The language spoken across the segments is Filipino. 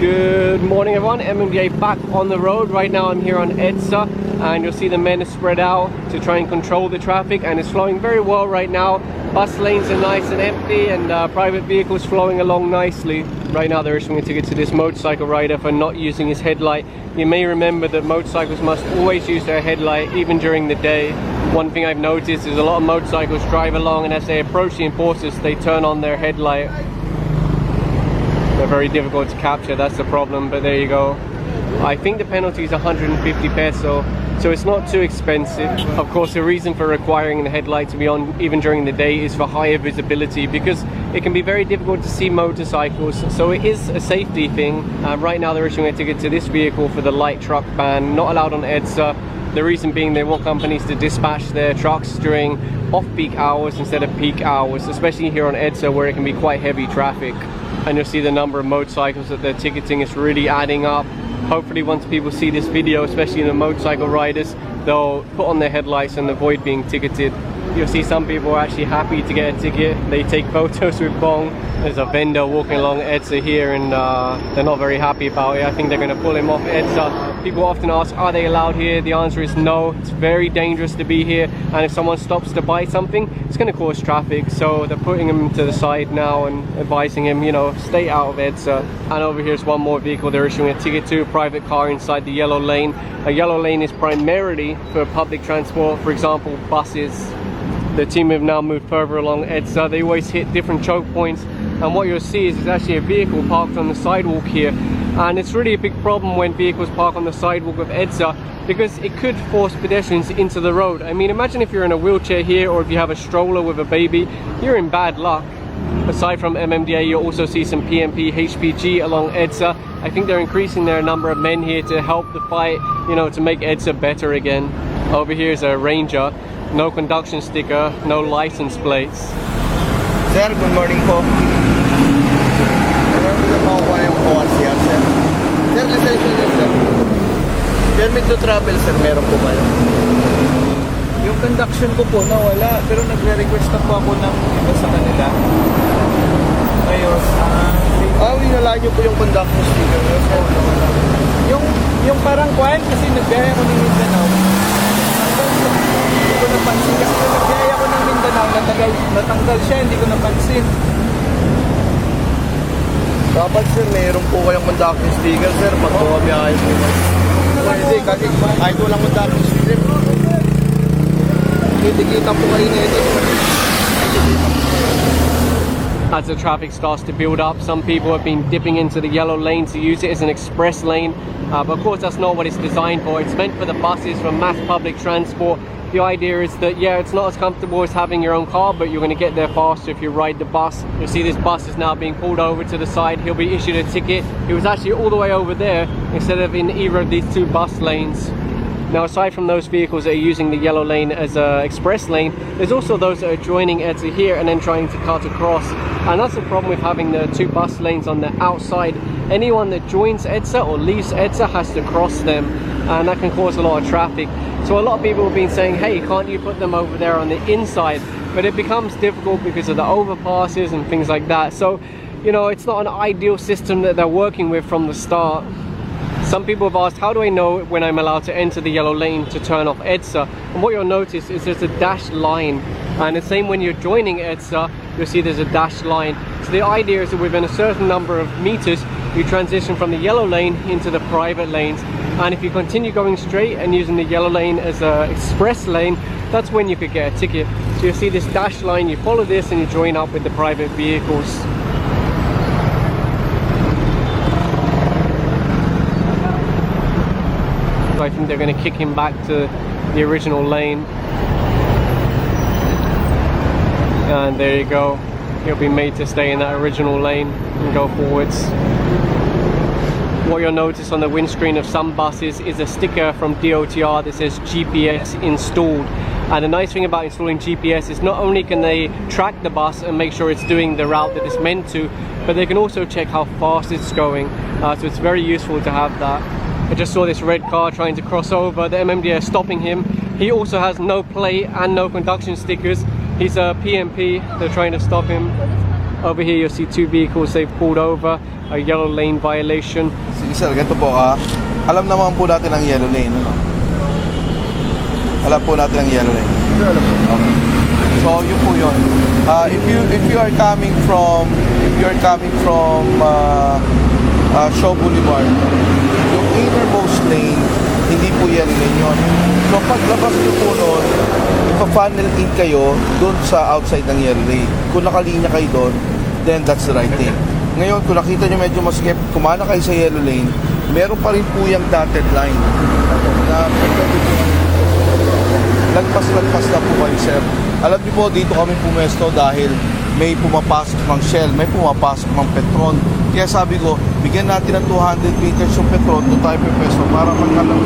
Good morning everyone, MMDA back on the road. Right now I'm here on EDSA and you'll see the men are spread out to try and control the traffic, and it's flowing very well right now. Bus lanes are nice and empty and private vehicles flowing along nicely. Right now they're issuing a ticket to this motorcycle rider for not using his headlight. You may remember that motorcycles must always use their headlight even during the day. One thing I've noticed is a lot of motorcycles drive along and as they approach the enforcers they turn on their headlight. They're very difficult to capture, that's the problem, but there you go. I think the penalty is 150 peso, so it's not too expensive. Of course, the reason for requiring the headlight to be on even during the day is for higher visibility, because it can be very difficult to see motorcycles, so it is a safety thing. Right now they're issuing a ticket to this vehicle for the light truck ban, not allowed on EDSA. The reason being they want companies to dispatch their trucks during off-peak hours instead of peak hours, especially here on EDSA where it can be quite heavy traffic. And you'll see the number of motorcycles that they're ticketing is really adding up. Hopefully once people see this video, especially the motorcycle riders, they'll put on their headlights and avoid being ticketed. You'll see some people are actually happy to get a ticket. They take photos with Bong. There's a vendor walking along EDSA here and they're not very happy about it. I think they're going to pull him off EDSA. People often ask, are they allowed here? The answer is no. It's very dangerous to be here, and if someone stops to buy something, it's going to cause traffic. So they're putting him to the side now and advising him, you know, stay out of EDSA. And over here's one more vehicle they're issuing a ticket to, a private car inside the yellow lane. A yellow lane is primarily for public transport, for example, buses. The team have now moved further along EDSA. They always hit different choke points, and what you'll see is actually a vehicle parked on the sidewalk here. And it's really a big problem when vehicles park on the sidewalk of EDSA, because it could force pedestrians into the road. I mean, imagine if you're in a wheelchair here, or if you have a stroller with a baby, you're in bad luck. Aside from MMDA, you'll also see some PMP, HPG along EDSA. I think they're increasing their number of men here to help the fight, you know, to make EDSA better again. Over here is a Ranger. No conduction sticker, no license plates. Sir, good morning po. Sir, lisensya niyo, sir. Permit to travel, sir, meron po kayo? Yung conduction ko po nawala, pero nagre-request na po ako ng iba sa kanila. Ngayon, winala niyo po yung conduction sticker niyo, sir. yung parang kwan, kasi nagbiyaya ko ng Mindanao. Hindi ko napansin, kasi kung nagbiyaya ko ng Mindanao, natanggal siya, hindi ko napansin. Dapat, sir, meron po kayong conduction sticker, sir, pag bumabiyahe po. Hindi, kahit walang conduction sticker, kitikita po kayo nito. As the traffic starts to build up, some people have been dipping into the yellow lane to use it as an express lane. But of course that's not what it's designed for. It's meant for the buses, for mass public transport. The idea is that, yeah, it's not as comfortable as having your own car, but you're going to get there faster if you ride the bus. You see this bus is now being pulled over to the side. He'll be issued a ticket. He was actually all the way over there instead of in either of these two bus lanes. Now, aside from those vehicles that are using the yellow lane as an express lane, there's also those that are joining EDSA here and then trying to cut across. And that's the problem with having the two bus lanes on the outside. Anyone that joins EDSA or leaves EDSA has to cross them, and that can cause a lot of traffic. So a lot of people have been saying, hey, can't you put them over there on the inside? But it becomes difficult because of the overpasses and things like that. So, you know, it's not an ideal system that they're working with from the start. Some people have asked, how do I know when I'm allowed to enter the yellow lane to turn off EDSA? And what you'll notice is there's a dashed line. And the same when you're joining EDSA, you'll see there's a dashed line. So the idea is that within a certain number of meters, you transition from the yellow lane into the private lanes. And if you continue going straight and using the yellow lane as an express lane, that's when you could get a ticket. So you'll see this dashed line, you follow this and you join up with the private vehicles. I think they're going to kick him back to the original lane. And there you go. He'll be made to stay in that original lane and go forwards. What you'll notice on the windscreen of some buses is a sticker from DOTR that says GPS installed. And the nice thing about installing GPS is not only can they track the bus and make sure it's doing the route that it's meant to, but they can also check how fast it's going. So it's very useful to have that. I just saw this red car trying to cross over. The MMDA are stopping him. He also has no plate and no conduction stickers. He's a PMP. They're trying to stop him. Over here you'll see two vehicles they've pulled over, a yellow lane violation. Sige sir, ganito po alam naman po natin ang yellow lane, ano? Alam po natin ang yellow lane. Okay. So yun po yun. If you are coming from Shaw Boulevard, yung innermost lane, hindi po yellow lane yun. So paglabas nyo po nun, ipa-funnel in kayo doon sa outside ng yellow lane. Kung nakalinya kayo doon, then that's the right thing. Ngayon, kung nakita nyo medyo masikip, kumana kayo sa yellow lane, meron pa rin po yung dotted line na lagpas na po kayo, sir. Alam niyo po, dito kami pumesto dahil may pumapasok ng Shell, may pumapasok ng Petron. Kaya sabi ko, bigyan natin ng 200 liters yung Petron, doon tayo pepeso para magkalang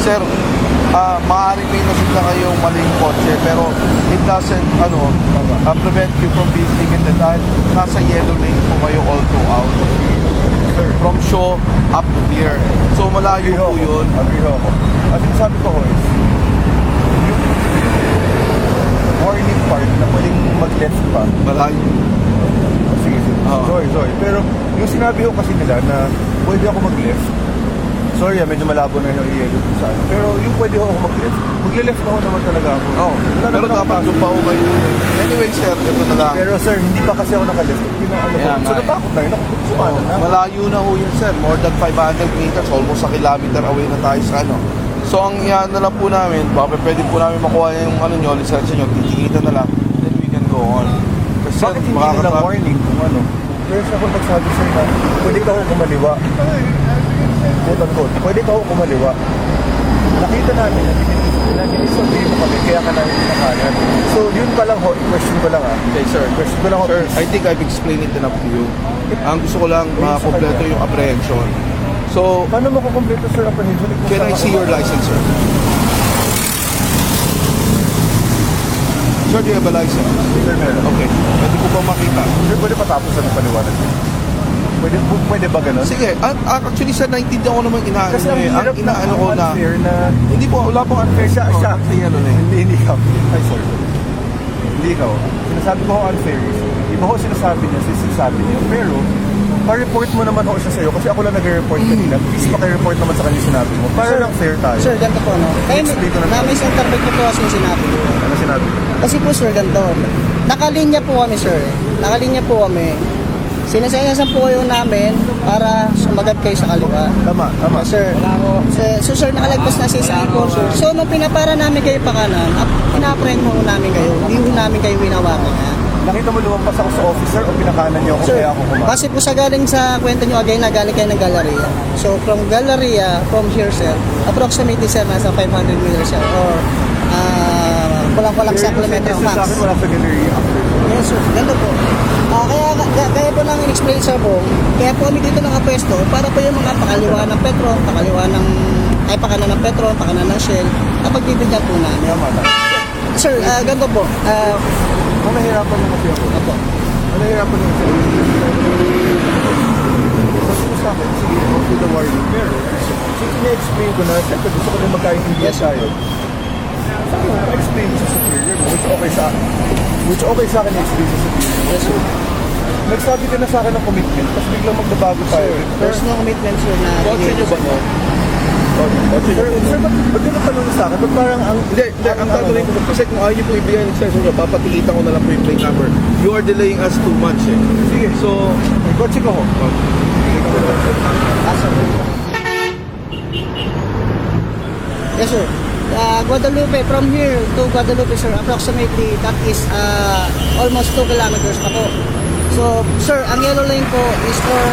sir, maaaring may nasunta kayong maling kotse, pero it doesn't prevent you from being limited dahil nasa yellow lane po kayo all throughout. From Shaw up to here. So malayo po yun. Agree ako. At sabi ko is, yung warning part na pwedeng mag-left pa. Malayo. Sige. Sorry. Pero yung sinabi ko kasi nila na pwede ako mag-left. Sorry, medyo malabo na yung i-edit sa akin. Pero yung pwede ako mag-left. Magle-left na ako naman talaga ako. Oo. Pero dapat yung pa umay. Anyway, sir, ito na lang. Pero sir, hindi pa kasi ako naka-left. So natakot na yun. Malayo na ho yun, sir. More than 500 meters. Almost a kilometer away na tayo sa ano. So ang yan na lang po namin, baka pwede po namin makuha yung lisensya nyo, titikita na lang, then we can go on. Kasi bakit hindi nila warning kung ano? Pero siya kung nagsabi sa'yo na, pwede ka ako kumaliwa. Quote-unquote, pwede ka ako kumaliwa. Nakita namin na ginisabi mo kami, kaya ka namin pinakanan. So yun pa lang ho, question ko lang Okay, sir. Question ko lang ho. Sir, I think I've explained it enough to you. Ang gusto ko lang makakompleto yung apprehension. So, paano mo kukumpleto, sir, apprehension? Can I see your license, sir? Sir, do you have a license? Sir, meron. Okay. Pwede ko ba makita? Sir, pwede patapos ang paliwanag. Pwede ba ganun? Sige. Actually, sir, naintindihan ko naman Kasi ang hirap inaano ko na. Unfair na... Hindi po, wala pong unfair Siya. Ano na eh. Hindi ka. Ay, sorry. Hindi ka. Sinasabi ko unfair. Iba ko sinasabi niya, sinasabi niya. Pero, pa-report mo naman ako siya sa'yo kasi ako lang nag-report kanina. Please paki-report naman sa kanya sinabi mo. Para lang fair tayo. Sir, ganito po, no? Kaya na-misinterpret niyo po kasi yung sinabi ko. Ano sinabi? Kasi po, sir, ganito. Nakalinya po kami, sir. Nakalinya po kami. Sinasayasan po kayo namin para sumagat kayo sa kaliwa. Tama. Sir, so sir, nakalagpas na sa isang po, sir. So, nung pinapara namin kayo pa kanan, pinaprend mo namin kayo. Hindi mo namin kayo winawakan. Nakita mo lumampas ako sa officer o pinakanan niyo ako Sir, kaya ako kumakas? kasi po sa galing sa kwento nyo again na galing kayo ng Galleria. So from Galleria, from here sir, approximately sir, nasa 500 meters sir, or kulang-kulang supplementary Sa max. akin wala sa galleria. Yes sir, ganito po. Kaya po nang in-explain sir po, kaya po kami dito nakapwesto para po yung mga pakaliwa ng Petron, pakanan ng Petron, pakanan ng Shell, napagbibigyan po namin. Sir, ganito po. Nahihirapan na kasi ako. Opo. Nahihirapan na kasi ako. Kasi ko sa akin, sige, okay the warning. Pero, since na-explain ko na, siyempre gusto ko rin magkaintindihan tayo. Sa akin, na-explain ko sa superior mo, which okay sa akin na-explain sa superior mo. Yes sir. Nagsabi ka na sa akin ng commitment, tapos biglang magbabago tayo. There's no commitment sir na Kotse nyo ba mo? Sir, ba't yun ang tanong sa akin? Ba't parang ang... Hindi, ang gagawin ko kasi kung ayaw niyo po ibigay ang lisensya nyo, papatilitan ko na lang po yung plate number. You are delaying us too much eh. Sige, So, may kotse ko ho. Yes, sir. Guadalupe, from here to Guadalupe, sir, approximately that is almost 2 kilometers pa po. So, sir, ang yellow lane po is for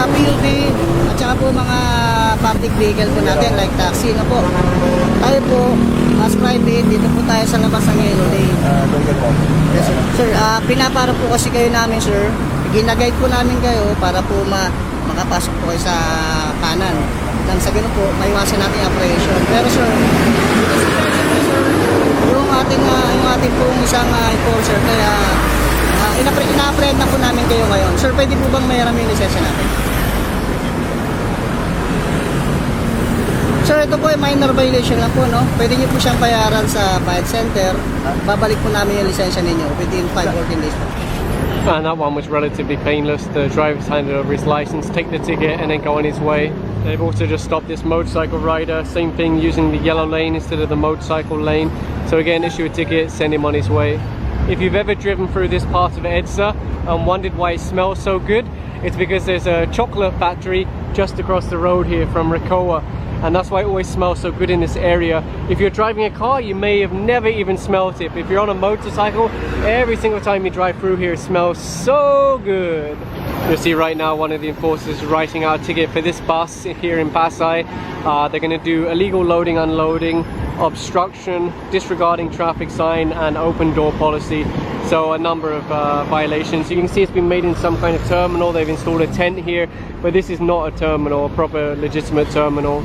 PUV, at saka po mga public vehicle po natin, like taxi na po. Tayo po, as private, dito po tayo sa labas ng yellow lane. Yes, sir. Sir, pinapara po kasi kayo namin, sir. Ginaguide po namin kayo para po makapasok po kayo sa kanan. Nang sa ganun po, maiwasan natin yung apprehension. Pero sir, yung ating pong isang enforcer, kaya ina-apprehend na po namin kayo ngayon. Sir, pwede po bang mayroon yung lisensya natin? Sir, ito po ay minor violation lang po, no? Pwede niyo po siyang bayaran sa Bayad Center. Babalik po namin yung lisensya ninyo within 5 working days po. And that one was relatively painless. The driver's handed over his license, take the ticket, and then go on his way. They've also just stopped this motorcycle rider. Same thing, using the yellow lane instead of the motorcycle lane. So again, issue a ticket, send him on his way. If you've ever driven through this part of EDSA and wondered why it smells so good, it's because there's a chocolate factory just across the road here from Ricoa. And that's why it always smells so good in this area. If you're driving a car, you may have never even smelled it. But if you're on a motorcycle, every single time you drive through here, it smells so good. You'll see right now one of the enforcers writing out a ticket for this bus here in Pasay. They're going to do illegal loading, unloading, obstruction, disregarding traffic sign, and open door policy. So a number of violations. You can see it's been made in some kind of terminal. They've installed a tent here, but this is not a terminal, a proper legitimate terminal.